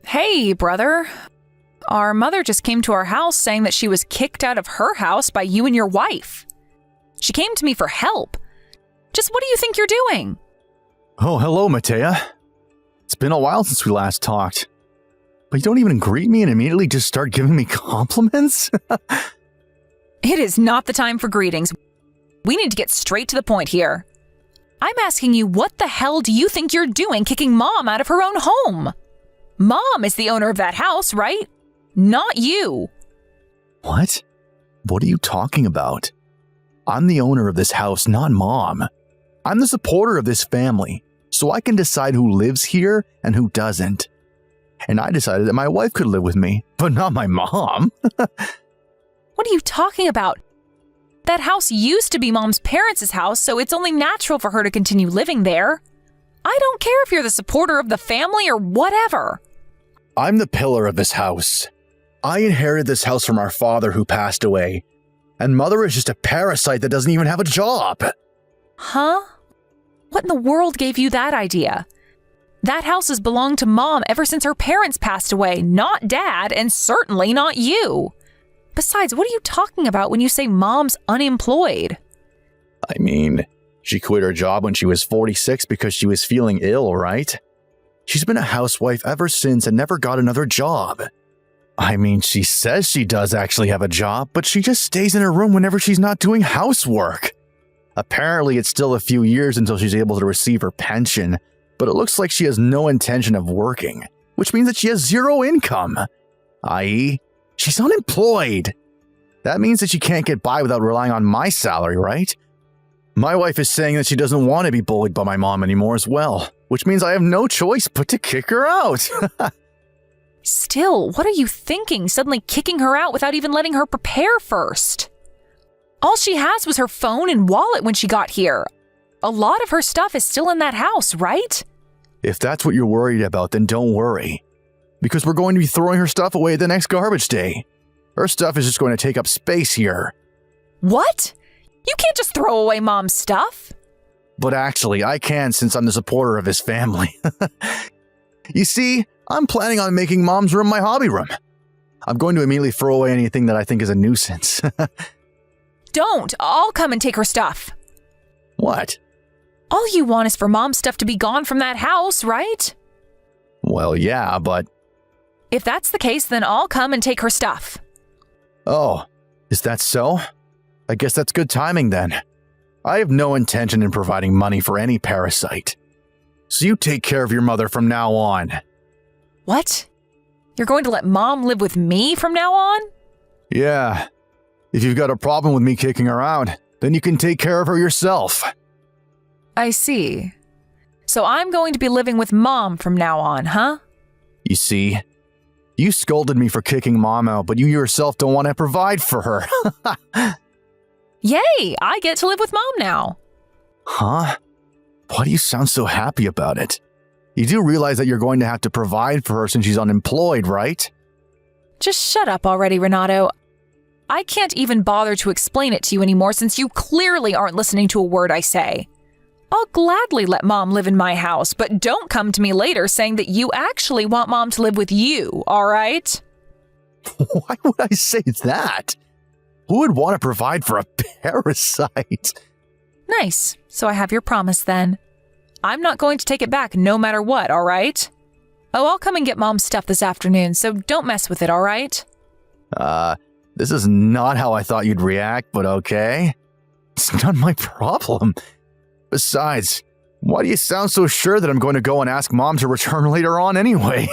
Hey, brother. Our mother just came to our house saying that she was kicked out of her house by you and your wife. She came to me for help. Just what do you think you're doing? Oh, hello, Matea. It's been a while since we last talked. But you don't even greet me and immediately just start giving me compliments? It is not the time for greetings. We need to get straight to the point here. I'm asking you, what the hell do you think you're doing kicking Mom out of her own home? Mom is the owner of that house, right? Not you. What? What are you talking about? I'm the owner of this house, not Mom. I'm the supporter of this family, so I can decide who lives here and who doesn't. And I decided that my wife could live with me, but not my mom. What are you talking about? That house used to be Mom's parents' house, so it's only natural for her to continue living there. I don't care if you're the supporter of the family or whatever. I'm the pillar of this house. I inherited this house from our father who passed away, and Mother is just a parasite that doesn't even have a job. Huh? What in the world gave you that idea? That house has belonged to Mom ever since her parents passed away, not Dad, and certainly not you. Besides, what are you talking about when you say Mom's unemployed? I mean, she quit her job when she was 46 because she was feeling ill, right? She's been a housewife ever since and never got another job. I mean, she says she does actually have a job, but she just stays in her room whenever she's not doing housework. Apparently, it's still a few years until she's able to receive her pension, but it looks like she has no intention of working, which means that she has zero income, i.e., she's unemployed. That means that she can't get by without relying on my salary, right? My wife is saying that she doesn't want to be bullied by my mom anymore as well, which means I have no choice but to kick her out. Still, what are you thinking, suddenly kicking her out without even letting her prepare first? All she has was her phone and wallet when she got here. A lot of her stuff is still in that house, right? If that's what you're worried about, then don't worry. Because we're going to be throwing her stuff away the next garbage day. Her stuff is just going to take up space here. What? You can't just throw away Mom's stuff. But actually, I can since I'm the supporter of his family. You see, I'm planning on making Mom's room my hobby room. I'm going to immediately throw away anything that I think is a nuisance. Don't. I'll come and take her stuff. What? All you want is for Mom's stuff to be gone from that house, right? Well, yeah, but... If that's the case, then I'll come and take her stuff. Oh, is that so? I guess that's good timing then. I have no intention in providing money for any parasite. So you take care of your mother from now on. What? You're going to let Mom live with me from now on? Yeah. If you've got a problem with me kicking her out, then you can take care of her yourself. I see. So I'm going to be living with Mom from now on, huh? You see, you scolded me for kicking Mom out, but you yourself don't want to provide for her. Yay! I get to live with Mom now. Huh? Why do you sound so happy about it? You do realize that you're going to have to provide for her since she's unemployed, right? Just shut up already, Renato. I can't even bother to explain it to you anymore since you clearly aren't listening to a word I say. I'll gladly let Mom live in my house, but don't come to me later saying that you actually want Mom to live with you, all right? Why would I say that? Who would want to provide for a parasite? Nice. So I have your promise then. I'm not going to take it back no matter what, all right? Oh, I'll come and get Mom's stuff this afternoon, so don't mess with it, all right? This is not how I thought you'd react, but okay. It's not my problem. Besides, why do you sound so sure that I'm going to go and ask Mom to return later on anyway?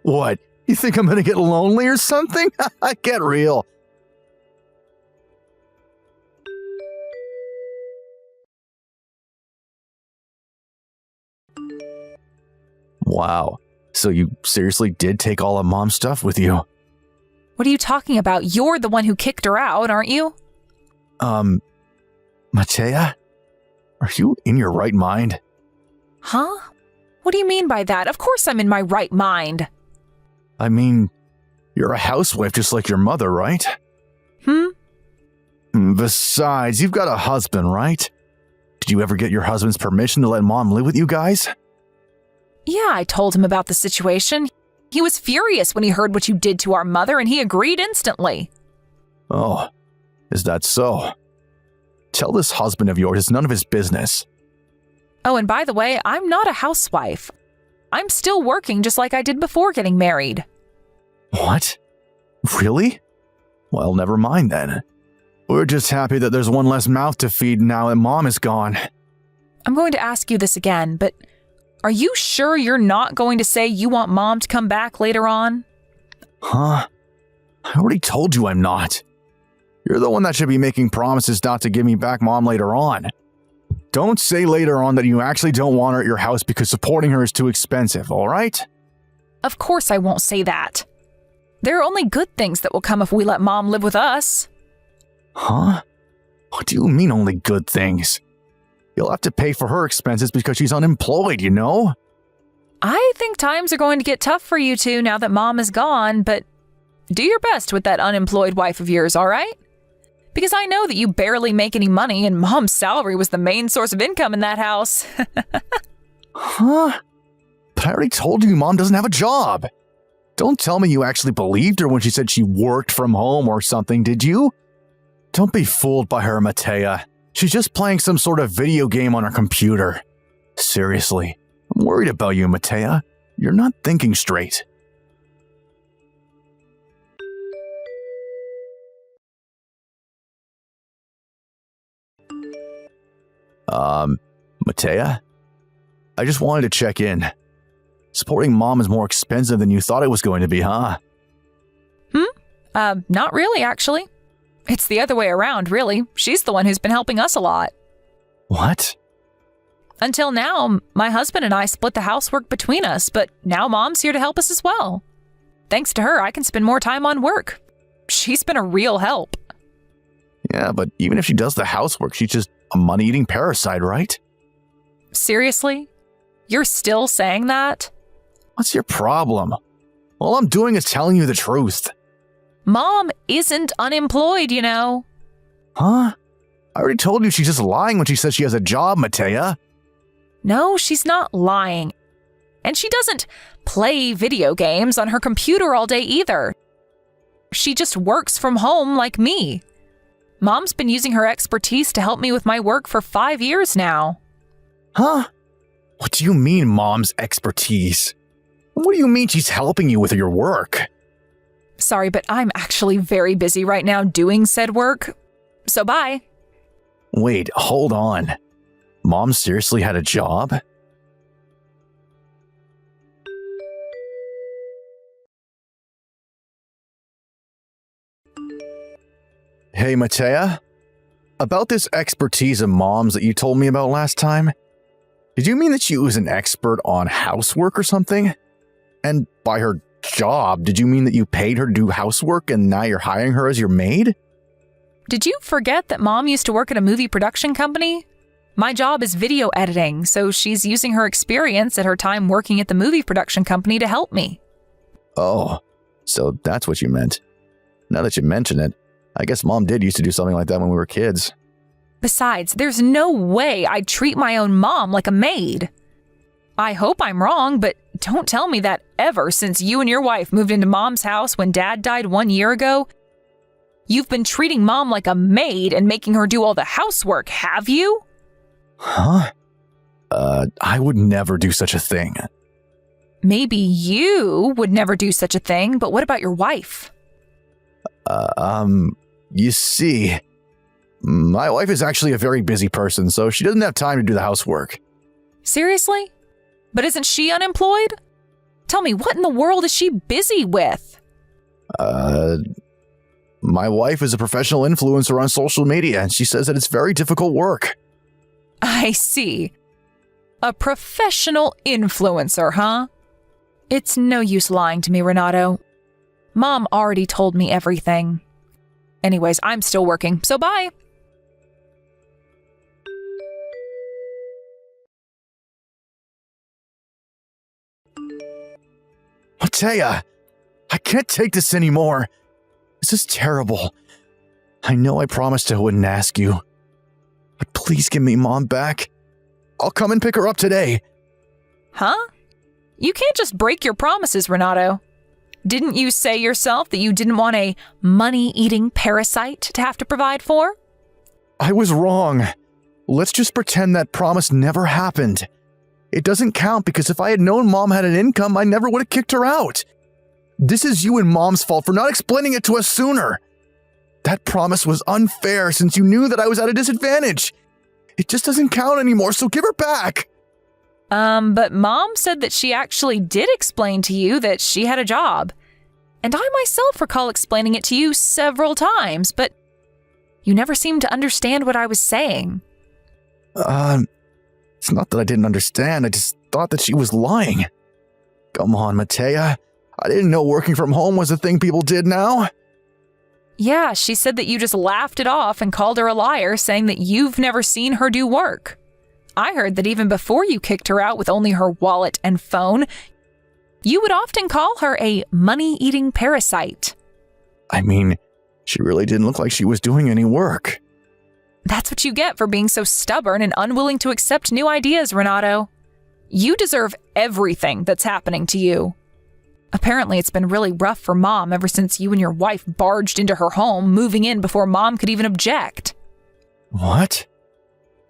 What? You think I'm going to get lonely or something? Get real. Wow. So you seriously did take all of Mom's stuff with you? What are you talking about? You're the one who kicked her out, aren't you? Matea? Are you in your right mind? Huh? What do you mean by that? Of course I'm in my right mind. I mean, you're a housewife just like your mother, right? Besides, you've got a husband, right? Did you ever get your husband's permission to let Mom live with you guys? Yeah, I told him about the situation. He was furious when he heard what you did to our mother, and he agreed instantly. Oh, is that so? Tell this husband of yours it's none of his business. Oh, and by the way, I'm not a housewife. I'm still working just like I did before getting married. What? Really? Well, never mind then. We're just happy that there's one less mouth to feed now that Mom is gone. I'm going to ask you this again, but are you sure you're not going to say you want Mom to come back later on? Huh? I already told you I'm not. You're the one that should be making promises not to give me back Mom later on. Don't say later on that you actually don't want her at your house because supporting her is too expensive, all right? Of course I won't say that. There are only good things that will come if we let Mom live with us. Huh? What do you mean only good things? You'll have to pay for her expenses because she's unemployed, you know? I think times are going to get tough for you two now that Mom is gone, but do your best with that unemployed wife of yours, all right? Because I know that you barely make any money and Mom's salary was the main source of income in that house. Huh? But I already told you Mom doesn't have a job. Don't tell me you actually believed her when she said she worked from home or something, did you? Don't be fooled by her, Matea. She's just playing some sort of video game on her computer. Seriously, I'm worried about you, Matea. You're not thinking straight. Matea? I just wanted to check in. Supporting Mom is more expensive than you thought it was going to be, huh? Not really, actually. It's the other way around, really. She's the one who's been helping us a lot. What? Until now, my husband and I split the housework between us, but now Mom's here to help us as well. Thanks to her, I can spend more time on work. She's been a real help. Yeah, but even if she does the housework, she's just a money-eating parasite, right? Seriously? You're still saying that? What's your problem? All I'm doing is telling you the truth. Mom isn't unemployed, you know. Huh? I already told you she's just lying when she says she has a job, Matea. No, she's not lying. And she doesn't play video games on her computer all day either. She just works from home like me. Mom's been using her expertise to help me with my work for 5 years now. Huh? What do you mean, Mom's expertise? What do you mean she's helping you with your work? Sorry, but I'm actually very busy right now doing said work. So bye. Wait, hold on. Mom seriously had a job? Hey, Matea. About this expertise of Mom's that you told me about last time, did you mean that she was an expert on housework or something? And by her job, did you mean that you paid her to do housework and now you're hiring her as your maid? Did you forget that Mom used to work at a movie production company? My job is video editing, so she's using her experience at her time working at the movie production company to help me. Oh, so that's what you meant. Now that you mention it, I guess Mom did used to do something like that when we were kids. Besides, there's no way I'd treat my own mom like a maid. I hope I'm wrong, but don't tell me that ever since you and your wife moved into Mom's house when Dad died 1 year ago. You've been treating Mom like a maid and making her do all the housework, have you? Huh? I would never do such a thing. Maybe you would never do such a thing, but what about your wife? You see, my wife is actually a very busy person, so she doesn't have time to do the housework. Seriously? But isn't she unemployed? Tell me, what in the world is she busy with? My wife is a professional influencer on social media, and she says that it's very difficult work. I see. A professional influencer, huh? It's no use lying to me, Renato. Mom already told me everything. Anyways, I'm still working, so bye. Matea, I can't take this anymore. This is terrible. I know I promised I wouldn't ask you, but please give me Mom back. I'll come and pick her up today. Huh? You can't just break your promises, Renato. Didn't you say yourself that you didn't want a money-eating parasite to have to provide for? I was wrong. Let's just pretend that promise never happened. It doesn't count because if I had known Mom had an income, I never would have kicked her out. This is you and Mom's fault for not explaining it to us sooner. That promise was unfair since you knew that I was at a disadvantage. It just doesn't count anymore, so give her back. But Mom said that she actually did explain to you that she had a job. And I myself recall explaining it to you several times, but you never seemed to understand what I was saying. It's not that I didn't understand, I just thought that she was lying. Come on, Matea. I didn't know working from home was a thing people did now. Yeah, she said that you just laughed it off and called her a liar, saying that you've never seen her do work. I heard that even before you kicked her out with only her wallet and phone, you would often call her a money-eating parasite. I mean, she really didn't look like she was doing any work. That's what you get for being so stubborn and unwilling to accept new ideas, Renato. You deserve everything that's happening to you. Apparently, it's been really rough for Mom ever since you and your wife barged into her home, moving in before Mom could even object. What?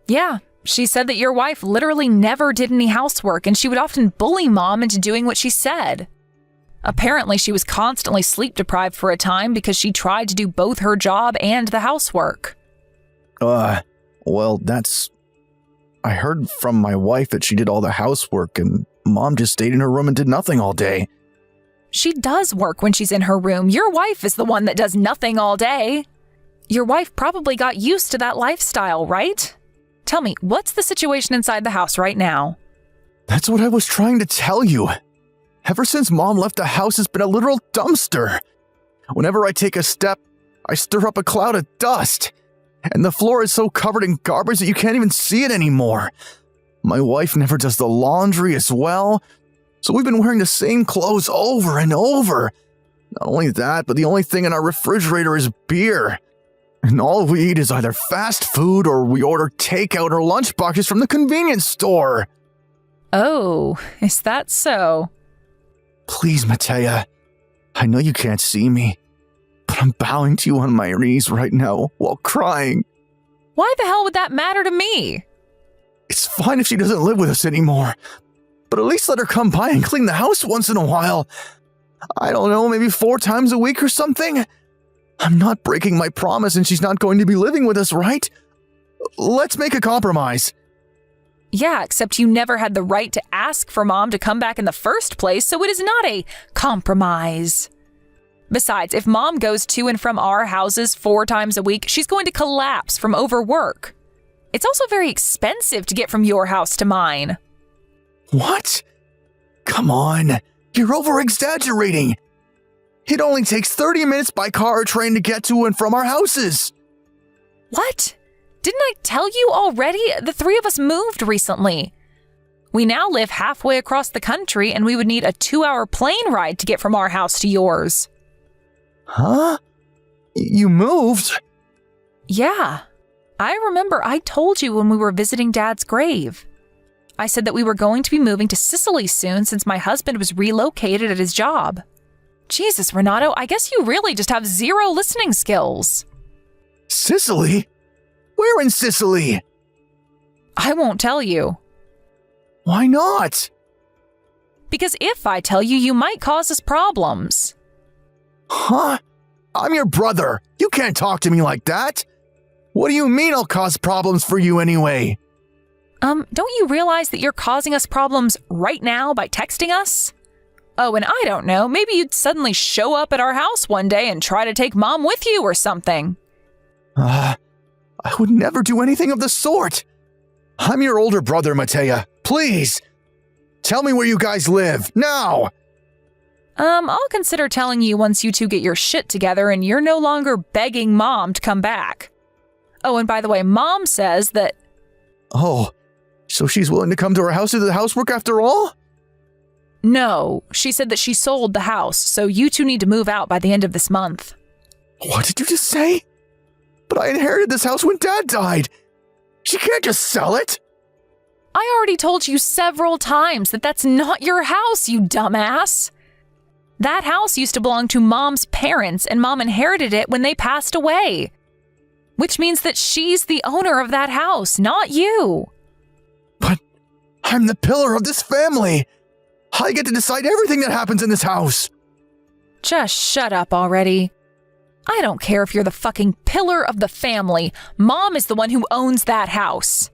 Yeah, she said that your wife literally never did any housework, and she would often bully Mom into doing what she said. Apparently, she was constantly sleep-deprived for a time because she tried to do both her job and the housework. Well, I heard from my wife that she did all the housework and Mom just stayed in her room and did nothing all day. She does work when she's in her room. Your wife is the one that does nothing all day. Your wife probably got used to that lifestyle, right? Tell me, what's the situation inside the house right now? That's what I was trying to tell you. Ever since Mom left the house, it's been a literal dumpster. Whenever I take a step, I stir up a cloud of dust. And the floor is so covered in garbage that you can't even see it anymore. My wife never does the laundry as well, so we've been wearing the same clothes over and over. Not only that, but the only thing in our refrigerator is beer. And all we eat is either fast food or we order takeout or lunchboxes from the convenience store. Oh, is that so? Please, Matea. I know you can't see me, but I'm bowing to you on my knees right now while crying. Why the hell would that matter to me? It's fine if she doesn't live with us anymore, but at least let her come by and clean the house once in a while. I don't know, maybe 4 times a week or something? I'm not breaking my promise and she's not going to be living with us, right? Let's make a compromise. Yeah, except you never had the right to ask for Mom to come back in the first place, so it is not a compromise. Besides, if Mom goes to and from our houses 4 times a week, she's going to collapse from overwork. It's also very expensive to get from your house to mine. What? Come on, you're over-exaggerating. It only takes 30 minutes by car or train to get to and from our houses. What? Didn't I tell you already? The 3 of us moved recently. We now live halfway across the country and we would need a 2-hour plane ride to get from our house to yours. Huh? You moved? Yeah. I remember I told you when we were visiting Dad's grave. I said that we were going to be moving to Sicily soon since my husband was relocated at his job. Jesus, Renato, I guess you really just have 0 listening skills. Sicily? Where in Sicily? I won't tell you. Why not? Because if I tell you, you might cause us problems. Huh? I'm your brother. You can't talk to me like that. What do you mean I'll cause problems for you anyway? Don't you realize that you're causing us problems right now by texting us? Oh, and I don't know, maybe you'd suddenly show up at our house one day and try to take Mom with you or something. I would never do anything of the sort. I'm your older brother, Matea. Please. Tell me where you guys live, now. I'll consider telling you once you 2 get your shit together and you're no longer begging Mom to come back. Oh, and by the way, Mom says that... Oh, so she's willing to come to our house to do the housework after all? No, she said that she sold the house, so you 2 need to move out by the end of this month. What did you just say? But I inherited this house when Dad died. She can't just sell it. I already told you several times that that's not your house, you dumbass. That house used to belong to Mom's parents, and Mom inherited it when they passed away. Which means that she's the owner of that house, not you. But I'm the pillar of this family. I get to decide everything that happens in this house. Just shut up already. I don't care if you're the fucking pillar of the family. Mom is the one who owns that house.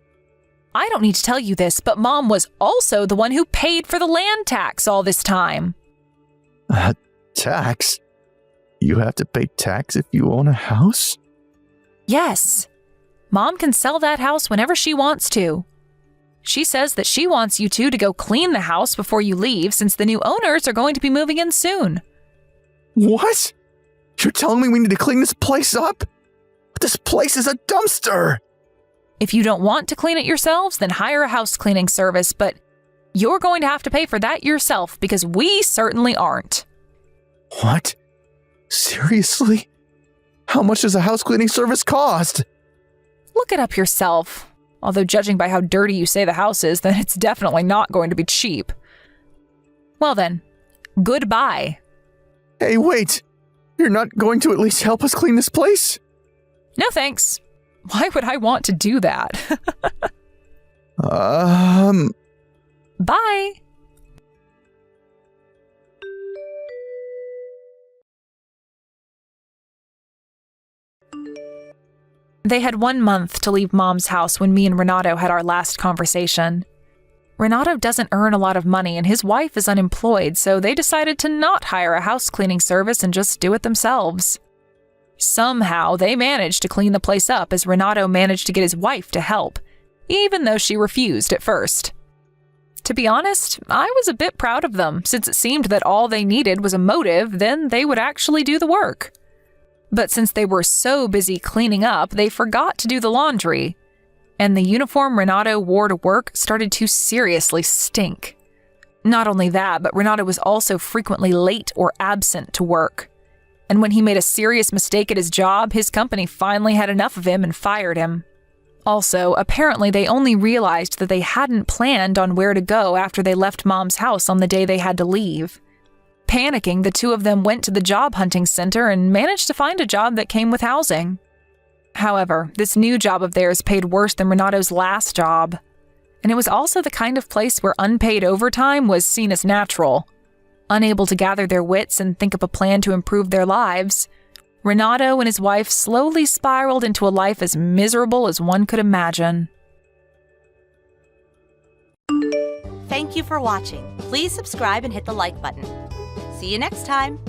I don't need to tell you this, but Mom was also the one who paid for the land tax all this time. Tax? You have to pay tax if you own a house? Yes. Mom can sell that house whenever she wants to. She says that she wants you two to go clean the house before you leave, since the new owners are going to be moving in soon. What? You're telling me we need to clean this place up? This place is a dumpster! If you don't want to clean it yourselves, then hire a house cleaning service, but you're going to have to pay for that yourself because we certainly aren't. What? Seriously? How much does a house cleaning service cost? Look it up yourself. Although judging by how dirty you say the house is, then it's definitely not going to be cheap. Well then, goodbye. Hey, wait! You're not going to at least help us clean this place? No thanks. Why would I want to do that? Bye. They had 1 month to leave Mom's house when me and Renato had our last conversation. Renato doesn't earn a lot of money and his wife is unemployed, so they decided to not hire a house cleaning service and just do it themselves. Somehow, they managed to clean the place up as Renato managed to get his wife to help, even though she refused at first. To be honest, I was a bit proud of them, since it seemed that all they needed was a motive, then they would actually do the work. But since they were so busy cleaning up, they forgot to do the laundry, and the uniform Renato wore to work started to seriously stink. Not only that, but Renato was also frequently late or absent to work. And when he made a serious mistake at his job, his company finally had enough of him and fired him. Also, apparently they only realized that they hadn't planned on where to go after they left Mom's house on the day they had to leave. Panicking, the two of them went to the job hunting center and managed to find a job that came with housing. However, this new job of theirs paid worse than Renato's last job. And it was also the kind of place where unpaid overtime was seen as natural. Unable to gather their wits and think up a plan to improve their lives, Renato and his wife slowly spiraled into a life as miserable as one could imagine. Thank you for watching. Please subscribe and hit the like button. See you next time.